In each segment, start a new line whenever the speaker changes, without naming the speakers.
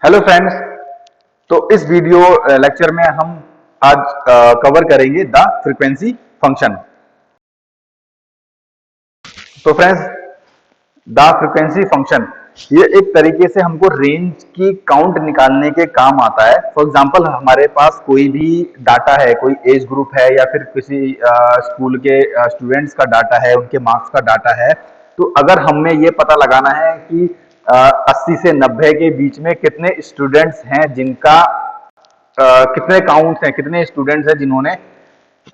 Hello friends. तो इस video lecture में हम आज कवर करेंगे द फ्रीक्वेंसी फंक्शन। तो फ्रेंड्स, द फ्रीक्वेंसी फंक्शन ये एक तरीके से हमको रेंज की काउंट निकालने के काम आता है। फॉर एग्जांपल, हमारे पास कोई भी डाटा है, कोई एज ग्रुप है या फिर किसी स्कूल के स्टूडेंट्स का डाटा है, उनके मार्क्स का डाटा है। तो अगर हमें ये पता लगाना है कि 80 से 90 के बीच में कितने स्टूडेंट्स हैं जिनका कितने काउंट्स हैं, कितने स्टूडेंट्स हैं जिन्होंने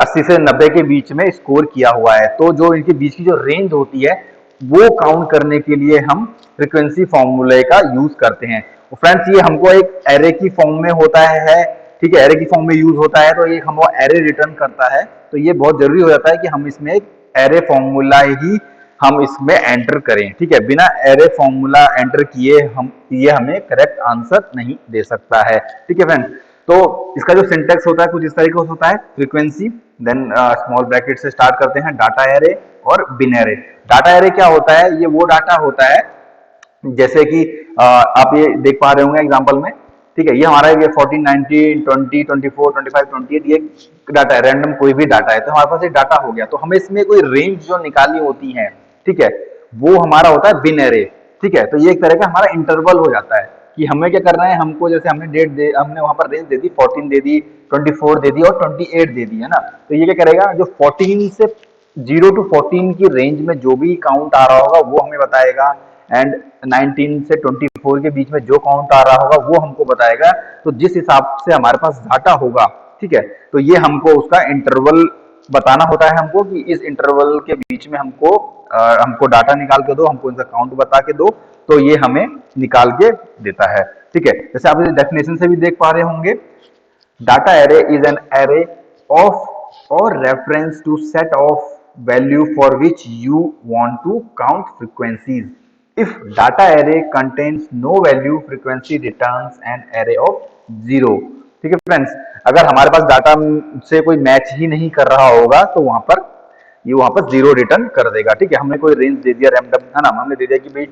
80 से 90 के बीच में स्कोर किया हुआ है, तो जो इनके बीच की जो रेंज होती है वो काउंट करने के लिए हम फ्रीक्वेंसी फॉर्मूले का यूज करते हैं। तो फ्रेंड्स, ये हमको एक एरे की फॉर्म में होता है, ठीक है, एरे की फॉर्म में यूज होता है, तो ये हमको एरे रिटर्न करता है। तो ये बहुत जरूरी हो जाता है कि हम इसमें एक एरे फॉर्मूला ही हम इसमें एंटर करें, ठीक है। बिना एरे फॉर्मूला एंटर किए हम ये हमें करेक्ट आंसर नहीं दे सकता है, ठीक है फ्रेंड्स। तो इसका जो सिंटेक्स होता है कुछ इस तरीके से होता है, फ्रीक्वेंसी, देन स्मॉल ब्रैकेट से स्टार्ट करते हैं, डाटा एरे और बिन एरे। डाटा एरे क्या होता है? ये वो डाटा होता है जैसे कि आप ये देख पा रहे होंगे एग्जांपल में, ठीक है। ये हमारा ये 14, 19, 20, 24, 25, 28 ये डाटा है, रैंडम कोई भी डाटा है, तो हमारे पास एक डाटा हो गया। तो हमें इसमें कोई रेंज जो निकालनी होती है, ठीक है, वो हमारा होता है बिन एरे, ठीक है। तो ये एक तरह का हमारा इंटरवल हो जाता है कि हमें क्या करना है, हमको जैसे हमने हमने वहां पर रेंज दे दी, 14 दे दी, 24 दे दी और 28 दे दी, है ना। तो ये क्या करेगा, जो 14 से 0 to 14 की रेंज में जो भी काउंट आ रहा होगा वो हमें बताएगा, एंड 19 से 24 के बीच में जो काउंट आ रहा होगा वो हमको बताएगा। तो जिस हिसाब से हमारे पास डाटा होगा, ठीक है, तो ये हमको उसका इंटरवल बताना होता है हमको कि इस इंटरवल के बीच में हमको डाटा निकाल के दो, हमको इनका काउंट बता के दो, तो ये हमें निकाल के देता है, ठीक है। जैसे आप इस डेफिनेशन से भी देख पा रहे होंगे, data array is an array of or reference to set of value for which you want to count frequencies. If data array contains no value, frequency returns an array of zero. ठीक है friends, अगर हमारे पास data से कोई match ही नहीं कर रहा होगा तो वहां पर जीरो रिटर्न कर देगा, ठीक है। हमने कोई रेंज दे दिया रैंडम, है ना, हमने दे दिया कि भाई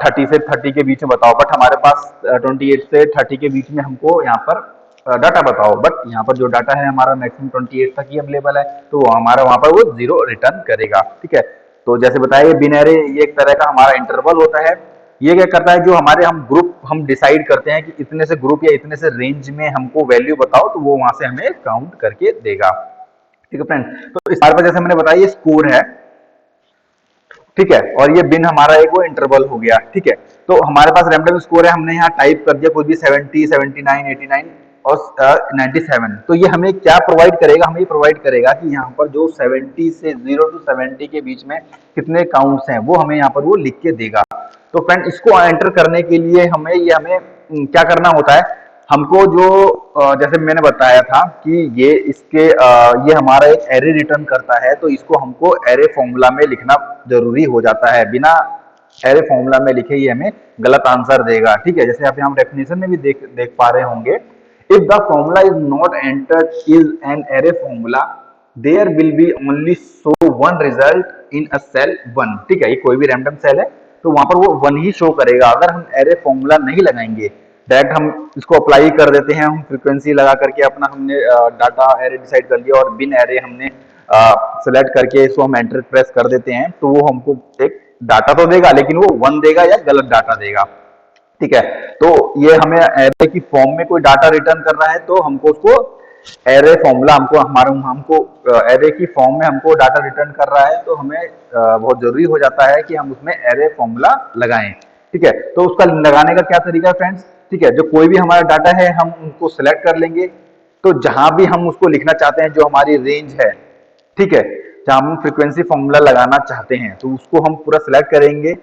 30 से 30 के बीच में बताओ, बट हमारे पास 28 से 30 के बीच में हमको यहाँ पर डाटा बताओ, बट यहाँ पर जो डाटा है हमारा मैक्सिमम 28 तक ही अवेलेबल है, तो हमारा वहां पर वो जीरो रिटर्न करेगा, ठीक है। तो जैसे बताया, बिन एरे ये एक तरह का हमारा इंटरवल होता है। ये क्या करता है, जो हमारे हम ग्रुप हम डिसाइड करते हैं कि इतने से ग्रुप या इतने से रेंज में हमको वैल्यू बताओ, तो वो वहां से हमें काउंट करके देगा, ठीक है फ्रेंड। तो इस बार पर जैसे मैंने बताया, ये स्कोर है, ठीक है, और ये बिन हमारा एक वो इंटरवल हो गया, ठीक है। तो हमारे पास रैंडम स्कोर है, हमने यहाँ टाइप कर दिया कुछ भी 70, 79, 89 और 97। तो ये हमें क्या प्रोवाइड करेगा, हमें प्रोवाइड करेगा कि यहाँ पर जो 70 से 0 to 70 के बीच में कितने काउंट्स हैं वो हमें यहाँ पर वो लिख के देगा। तो फ्रेंड, इसको एंटर करने के लिए हमें क्या करना होता है, हमको जो जैसे मैंने बताया था कि ये हमारा एक एरे रिटर्न करता है, तो इसको हमको एरे फॉर्मूला में लिखना जरूरी हो जाता है। बिना एरे फॉर्मूला में लिखे ये हमें गलत आंसर देगा, ठीक है। जैसे आप यहाँ डेफिनेशन में भी देख पा रहे होंगे, if the formula is not entered is an array formula, there will be only show one result in a cell one, ठीक है। ये कोई भी रैंडम सेल है तो वहां पर वो वन ही शो करेगा। अगर हम एरे फॉर्मूला नहीं लगाएंगे, डायरेक्ट हम इसको अप्लाई कर देते हैं, हम फ्रीक्वेंसी लगा करके अपना हमने डाटा एरे डिसाइड कर लिया और बिन एरे हमने सेलेक्ट करके इसको हम एंटर प्रेस कर देते हैं, तो वो हमको एक डाटा तो देगा लेकिन वो वन देगा या गलत डाटा देगा, ठीक है। तो ये हमें एरे की फॉर्म में कोई डाटा रिटर्न कर रहा है तो हमको उसको एरे फॉर्मूला हमको एरे की फॉर्म में हमको डाटा रिटर्न कर रहा है, तो हमें बहुत जरूरी हो जाता है कि हम उसमें एरे फॉर्मूला लगाएं, ठीक है। तो उसका लगाने का क्या तरीका है फ्रेंड्स, ठीक है, जो कोई भी हमारा डाटा है हम उनको सिलेक्ट कर लेंगे। तो जहां भी हम उसको लिखना चाहते हैं, जो हमारी रेंज है, ठीक है, जहां हम फ्रीक्वेंसी फॉर्मूला लगाना चाहते हैं, तो उसको हम पूरा सिलेक्ट करेंगे।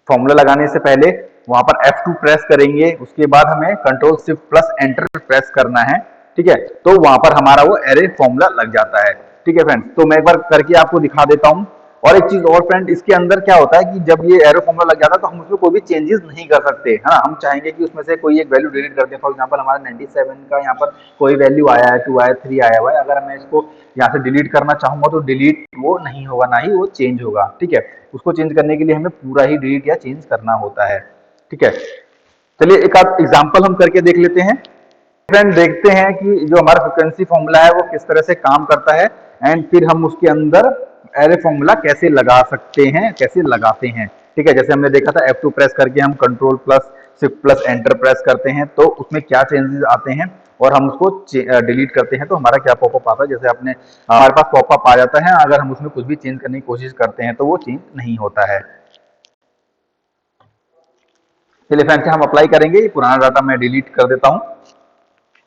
फॉर्मूला लगाने से पहले वहां पर F2 प्रेस करेंगे, उसके बाद हमें control shift plus enter press करना है, ठीक है। तो वहां पर हमारा वो एरे फॉर्मूला लग जाता है, ठीक है फ्रेंड्स। तो मैं एक बार करके आपको दिखा देता हूं। और एक चीज और फ्रेंड, इसके अंदर क्या होता है कि जब ये एरो फॉर्मूला लग जाता है तो हम उसमें कोई भी चेंजेस नहीं कर सकते, है ना। हम चाहेंगे कि उसमें से कोई एक वैल्यू डिलीट कर दें। फॉर एग्जांपल, हमारा 97 का यहाँ पर कोई वैल्यू आया है, 2 आया, 3 आया हुआ है, अगर मैं इसको यहाँ से डिलीट करना चाहूंगा तो डिलीट वो नहीं होगा, ना ही वो चेंज होगा, ठीक है। उसको चेंज करने के लिए हमें पूरा ही डिलीट या चेंज करना होता है, ठीक है। चलिए एक आध एग्जांपल हम करके देख लेते हैं फ्रेंड, देखते हैं कि जो हमारा फ्रीक्वेंसी फॉर्मूला है वो किस तरह से काम करता है, एंड फिर हम उसके अंदर एरे फॉर्मूला कैसे लगा सकते हैं, कैसे लगाते हैं। ठीक है, जैसे हमने देखा था F2 प्रेस करके हम control plus shift plus enter press करते हैं तो उसमें क्या चेंजेस आते हैं, और हम उसको डिलीट करते हैं तो हमारा क्या पॉपअप आता है। जैसे आपने हमारे पास पॉपअप आ जाता है, अगर हम उसमें कुछ भी चेंज करने की कोशिश करते हैं तो वो चेंज नहीं होता है। चलिए फ्रेंड्स, हम अप्लाई करेंगे, ये पुराना डाटा मैं डिलीट कर देता हूं।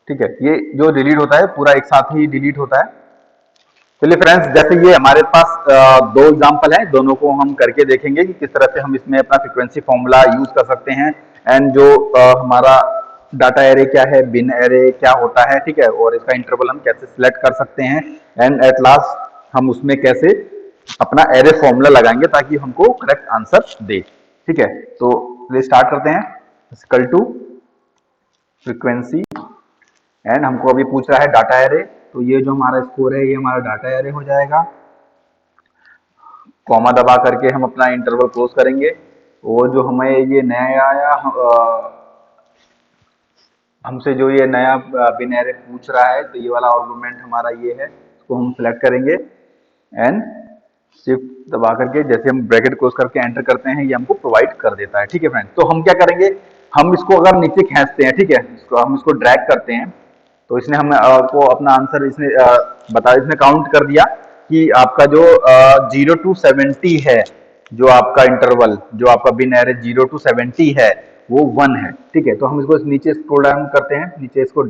ठीक है, ये जो डिलीट होता है पूरा एक साथ ही डिलीट होता है। चलिए फ्रेंड्स, जैसे ये हमारे पास दो एग्जांपल है, दोनों को हम करके देखेंगे कि किस तरह से हम इसमें अपना फ्रीक्वेंसी फॉर्मूला यूज कर सकते हैं, एंड जो हमारा डाटा एरे क्या है, बिन एरे क्या होता है। ठीक है, और इसका इंटरवल हम कैसे सिलेक्ट कर सकते हैं, एंड एट लास्ट हम उसमें कैसे अपना एरे फॉर्मूला लगाएंगे ताकि हमको करेक्ट आंसर दे। ठीक है, तो स्टार्ट करते हैं। इक्वल टू फ्रीक्वेंसी, एंड हमको अभी पूछ रहा है डाटा एरे, तो ये जो हमारा स्कोर है ये हमारा डाटा एरे हो जाएगा। कॉमा दबा करके हम अपना इंटरवल क्लोज करेंगे, और जो हमें ये नया आया हमसे जो ये नया बिन एरे पूछ रहा है, तो ये वाला आर्गुमेंट हमारा ये है, इसको हम सिलेक्ट करेंगे एंड शिफ्ट दबा करके जैसे हम ब्रैकेट क्लोज करके एंटर करते हैं ये हमको प्रोवाइड कर देता है। ठीक है फ्रेंड, तो हम क्या करेंगे, हम इसको अगर नीचे खींचते हैं, ठीक है, हम इसको ड्रैग करते हैं, तो इसने हम को अपना आंसर इसने इसने काउंट कर दिया कि आपका जो 0 to 70 है, जो आपका इंटरवल, जो आपका बिन एरे 0 to 70 है वो 1 है। ठीक है, तो हम इसको नीचे स्क्रॉल डाउन करते हैं, नीचे इसको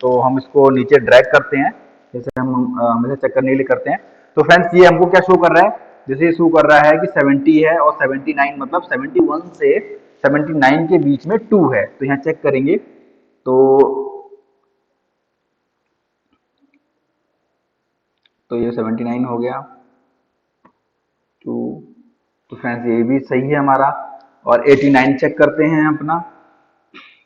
तो हम इसको नीचे ड्रैग करते हैं, जैसे हम हमेशा चेक करने के लिए करते हैं। तो फ्रेंड्स, ये हमको क्या शो कर रहा है, जैसे ये शो कर रहा है कि 70 है और 79, मतलब 71 से 79 के बीच में 2 है। तो यहाँ चेक करेंगे तो ये 79 हो गया। तो फ्रेंड्स, ये भी सही है हमारा। और 89 चेक करते हैं अपना,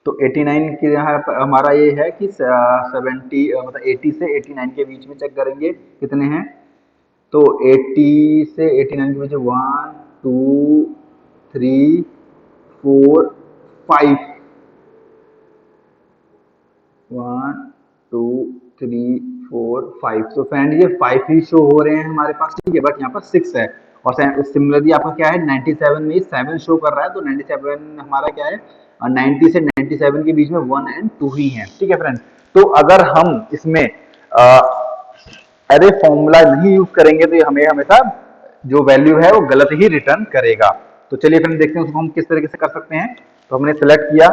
तो 89 के यहाँ हमारा ये है कि 70 मतलब 80 से 89 के बीच में चेक करेंगे कितने हैं, तो 80 से 89 के बीच 1 2 3 4 5, 1 2 3 4 5। तो फ्रेंड, ये 5 ही शो हो रहे हैं हमारे पास। ठीक है, बट यहाँ पर 6 है, और सिमिलरली आपका क्या है 97 में 7 शो कर रहा है, तो 97 हमारा क्या है, 90 से 97 के बीच में 1 एंड 2 ही है। ठीक है फ्रेंड्स, तो अगर हम इसमें एरे फॉर्मूला नहीं यूज करेंगे तो ये हमें हमेशा जो वैल्यू है वो गलत ही रिटर्न करेगा। तो चलिए फ्रेंड, देखते हैं उसको हम किस तरीके से कर सकते हैं। तो हमने सिलेक्ट किया,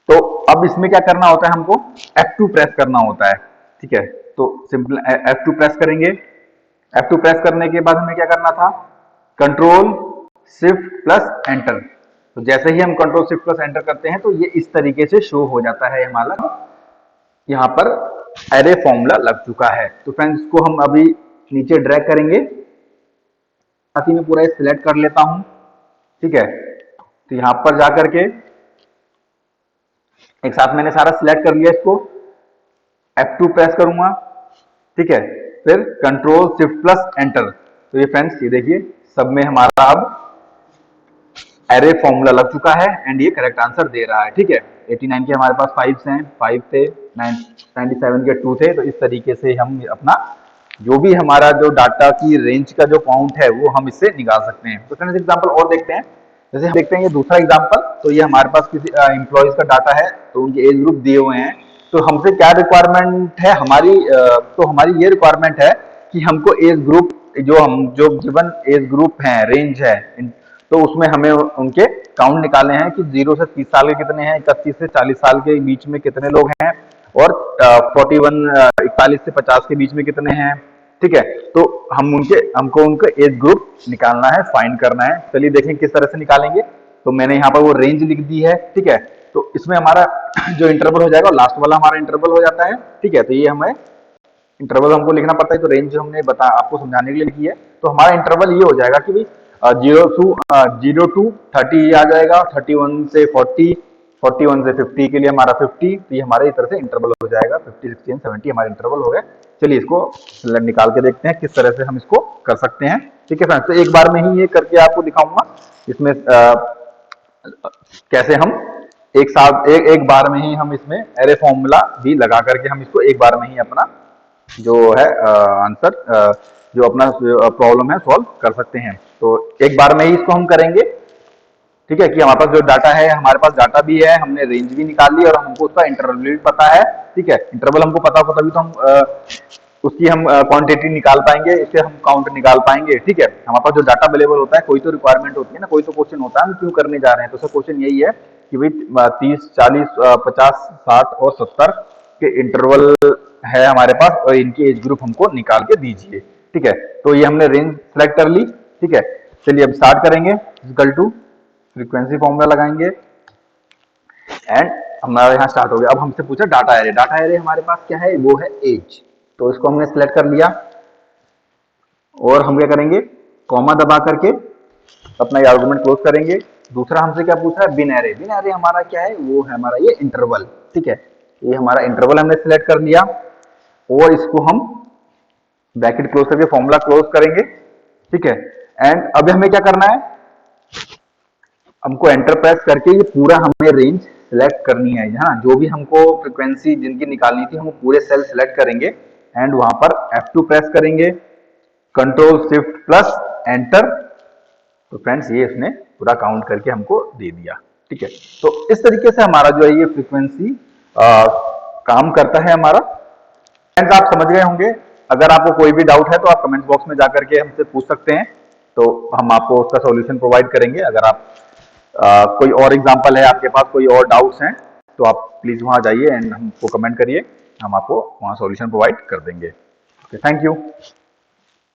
तो अब इसमें क्या करना होता है, हमको F2 प्रेस करना होता है। ठीक है, तो सिंपल F2 प्रेस करेंगे। F2 प्रेस करने के बाद हमें क्या करना था, कंट्रोल शिफ्ट प्लस एंटर। तो जैसे ही हम कंट्रोल शिफ्ट प्लस एंटर करते हैं तो ये इस तरीके से शो हो जाता है हमारा, यहाँ पर एरे फॉर्मूला लग चुका है। तो फ्रेंड्स, इसको हम अभी नीचे ड्रैग करेंगे, साथ ही में पूरा सिलेक्ट कर लेता हूं। ठीक है, तो यहां पर जाकर के एक साथ मैंने सारा सिलेक्ट कर लिया, इसको F2 प्रेस करूंगा। ठीक है, फिर कंट्रोल शिफ्ट प्लस एंटर। तो ये फ्रेंड्स, ये देखिए सब में हमारा अब एरे फॉर्मूला लग चुका है, एंड ये करेक्ट आंसर दे रहा है। ठीक है, 89 के हमारे पास 5 हैं, 5 थे, 97 के 2 थे। तो इस तरीके से हम अपना जो भी हमारा जो डाटा की रेंज का जो काउंट है वो हम इससे निकाल सकते हैं। तो फ्रेंड्स, एग्जांपल और देखते हैं। जैसे हम देखते हैं ये दूसरा एग्जांपल, तो ये हमारे पास किसी एम्प्लॉयज का डाटा है, तो उनके एज ग्रुप दिए हुए हैं। तो हमसे क्या रिक्वायरमेंट है हमारी, तो हमारी ये रिक्वायरमेंट है कि हमको एज ग्रुप, जो गिवन एज ग्रुप है, रेंज है, तो उसमें हमें उनके काउंट निकालने हैं कि 0 से 30 साल के कितने हैं, 31 से 40 साल के बीच में कितने लोग हैं, और 41 से 50 के बीच में कितने हैं। ठीक है, तो हमको उनका एज ग्रुप निकालना है, फाइंड करना है। चलिए देखें किस तरह से निकालेंगे। तो मैंने यहाँ पर वो रेंज लिख दी है। ठीक है, तो इसमें हमारा जो इंटरवल हो जाएगा, लास्ट वाला हमारा इंटरवल हो जाता है। ठीक है, तो ये हमें इंटरवल हमको लिखना पड़ता है। तो रेंज हमने आपको समझाने के लिए लिखी है। तो हमारा इंटरवल ये हो जाएगा कि भाई 0 to 30 आ जाएगा, 31 से 40, 41 से 50 के लिए हमारा 50। तो ये हमारे इस तरह से इंटरवल हो जाएगा, 50, 60 एंड 70 हमारे इंटरवल हो गए। चलिए इसको निकाल के देखते हैं किस तरह से हम इसको कर सकते हैं। ठीक है फ्रेंड्स, तो एक बार में ही ये करके आपको दिखाऊंगा। इसमें कैसे हम एक साथ एक बार में ही हम इसमें एरे फॉर्मूला भी लगा करके हम इसको एक बार में ही अपना जो है आंसर जो अपना प्रॉब्लम है सॉल्व कर सकते हैं। तो एक बार में ही इसको हम करेंगे। ठीक है कि हमारे पास जो डाटा है, हमारे पास डाटा भी है, हमने रेंज भी निकाल ली और हमको उसका इंटरवल भी पता है। ठीक है, इंटरवल हमको पता होगा तभी तो हम उसकी हम क्वांटिटी निकाल पाएंगे, इससे हम काउंट निकाल पाएंगे। ठीक है, हमारे पास जो डाटा अवेलेबल होता है, कोई तो रिक्वायरमेंट होती है ना, कोई तो क्वेश्चन होता है हम क्यों करने जा रहे हैं। तो सर क्वेश्चन यही है कि भाई 30, 40, 50, 60 और 70 के इंटरवल है हमारे पास और इनकी एज ग्रुप हमको निकाल के दीजिए। ठीक है, तो ये हमने रेंज सेलेक्ट कर ली। ठीक है, चलिए अब स्टार्ट करेंगे। इक्वल टू फ्रीक्वेंसी फॉर्मूला लगाएंगे एंड हमारा यहाँ स्टार्ट हो गया। अब हमसे पूछा डाटा एरे। डाटा एरे हमारे पास क्या है, वो है एज। तो इसको हमने सिलेक्ट कर लिया और हम क्या करेंगे, कॉमा दबा करके अपना ये आर्गुमेंट क्लोज करेंगे। दूसरा हमसे क्या पूछ रहा है, बिन एरे। बिन एरे हमारा क्या है, वो है हमारा ये इंटरवल। ठीक है, ये हमारा इंटरवल हमने सिलेक्ट कर लिया और इसको हम ब्रैकेट क्लोज करके फॉर्मूला क्लोज करेंगे। ठीक है, एंड अब हमें क्या करना है, हमको एंटर प्रेस करके ये पूरा हमें रेंज सिलेक्ट करनी है। हाँ, जो भी हमको फ्रीक्वेंसी जिनकी निकालनी थी हम पूरे सेल सिलेक्ट करेंगे एंड वहां पर F2 प्रेस करेंगे, कंट्रोल शिफ्ट प्लस एंटर। तो फ्रेंड्स ये इसने पूरा काउंट करके हमको दे दिया। ठीक है, तो इस तरीके से हमारा जो है ये फ्रीक्वेंसी काम करता है हमारा। फ्रेंड्स आप समझ गए होंगे। अगर आपको कोई भी डाउट है तो आप कमेंट बॉक्स में जाकर के हमसे पूछ सकते हैं, तो हम आपको उसका सॉल्यूशन प्रोवाइड करेंगे। अगर आप कोई और एग्जांपल है, आपके पास कोई और डाउट्स हैं, तो आप प्लीज वहां जाइए एंड हमको कमेंट करिए, हम आपको वहां सॉल्यूशन प्रोवाइड कर देंगे। Thank you.